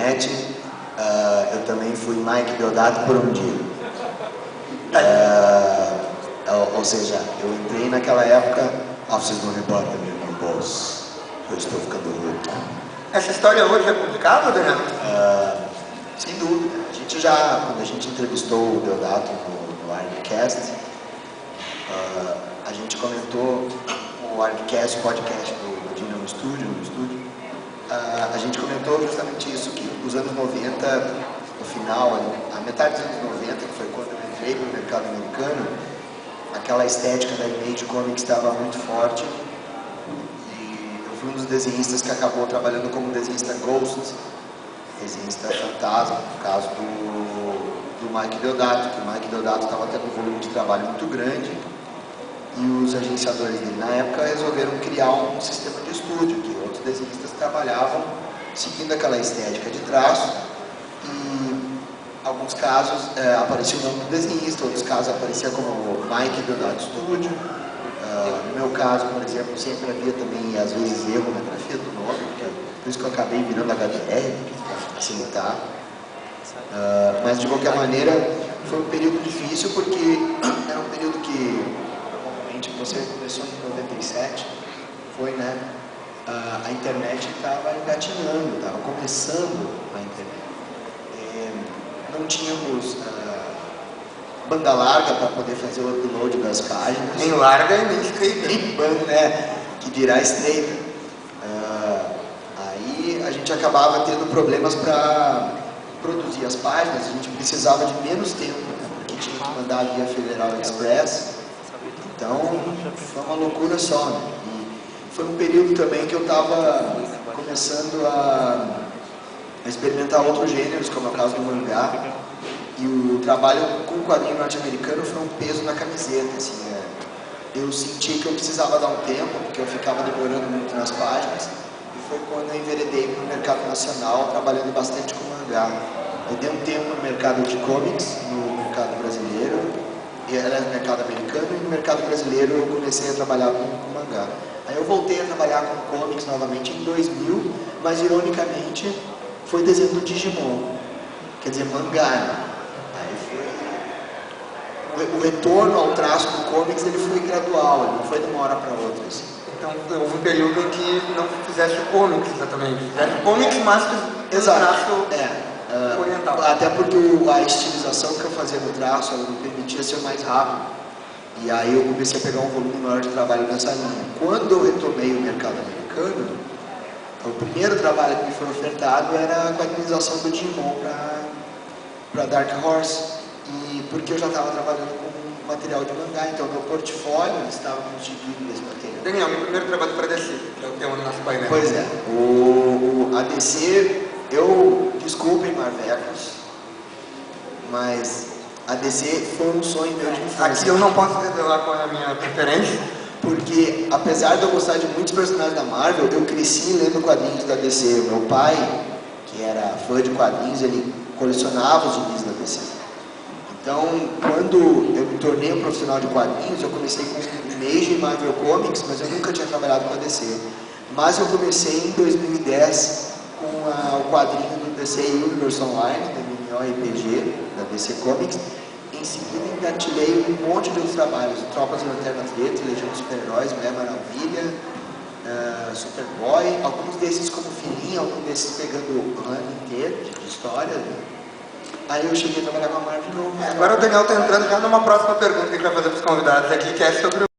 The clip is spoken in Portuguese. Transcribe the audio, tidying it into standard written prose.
internet, eu também fui Mike Deodato por um dia. Ou seja, eu entrei naquela época, vocês não reportam meu bolso, eu estou ficando ruim. Essa história hoje é publicada, Daniel? Sem dúvida. A gente quando a gente entrevistou o Deodato no ArgCast, a gente comentou o ArgCast, o podcast do Dynamo Studio, a gente comentou justamente isso, que os anos 90, no final, a metade dos anos 90, que foi quando eu entrei para o mercado americano, aquela estética da Image Comics estava muito forte, e eu fui um dos desenhistas que acabou trabalhando como desenhista Ghost, desenhista fantasma, no caso do Mike Deodato, que o Mike Deodato estava tendo um volume de trabalho muito grande, e os agenciadores dele na época resolveram criar um sistema de estúdio, que outros desenhistas trabalhavam seguindo aquela estética de traço, e em alguns casos aparecia o nome do desenhista, outros casos aparecia como Mike Deodato Studio. No meu caso, por exemplo, sempre havia também, às vezes, erro na grafia do nome, por isso que eu acabei virando HDR, para facilitar. Mas, de qualquer maneira, foi um período difícil, porque era um período que, provavelmente, você começou em 97, foi, né? A internet estava engatinhando, estava começando a internet. Não tínhamos banda larga para poder fazer o upload das páginas. Nem larga e nem estreita. Nem banda, né? Que dirá estreita. Aí a gente acabava tendo problemas para produzir as páginas, a gente precisava de menos tempo, né? Porque tinha que mandar via Federal Express. Então, foi uma loucura só, né? E foi um período também que eu estava começando a experimentar outros gêneros, como é o caso do mangá. E o trabalho com o quadrinho norte-americano foi um peso na camiseta, assim, eu senti que eu precisava dar um tempo, porque eu ficava demorando muito nas páginas, e foi quando eu enveredei para o mercado nacional, trabalhando bastante com mangá. Eu dei um tempo no mercado de comics, no mercado brasileiro, no mercado americano, e no mercado brasileiro eu comecei a trabalhar com mangá. Aí eu voltei a trabalhar com comics novamente em 2000, mas ironicamente foi desenho do Digimon, quer dizer, mangá, né? O retorno ao traço do comics ele foi gradual, ele não foi de uma hora para outra. Assim. Então houve um período em que não fizesse o comics exatamente, fizesse o comics, mas o traço oriental. Até porque a estilização que eu fazia no traço ela me permitia ser mais rápido. E aí eu comecei a pegar um volume maior de trabalho nessa linha. Quando eu retomei o mercado americano, o primeiro trabalho que me foi ofertado era a quadrinização do Digimon para Dark Horse. E porque eu já estava trabalhando com material de mangá, então meu portfólio estava constituído desse material. Daniel, meu primeiro trabalho para DC, que é o tema do nosso painel. Pois é, a DC, desculpem Marvecos, mas a DC foi um sonho meu de infância. Aqui eu não posso revelar qual é a minha preferência. Porque, apesar de eu gostar de muitos personagens da Marvel, eu cresci lendo quadrinhos da DC. Meu pai, que era fã de quadrinhos, ele colecionava os gibis da DC. Então, quando eu me tornei um profissional de quadrinhos, eu comecei com Image e Marvel Comics, mas eu nunca tinha trabalhado com a DC. Mas eu comecei em 2010 com o quadrinho do DC Universe Online, da MMORPG, da DC Comics. Em seguida, engatilhei um monte de outros trabalhos, Tropas de Lanterna Preta, Legião dos Super-Heróis, Mulher Maravilha, Superboy, alguns desses como filhinho, alguns desses pegando o ano inteiro de história. Aí eu cheguei a trabalhar com a Marvel de novo. Agora o Daniel está entrando já numa próxima pergunta que a gente vai fazer para os convidados aqui, que é sobre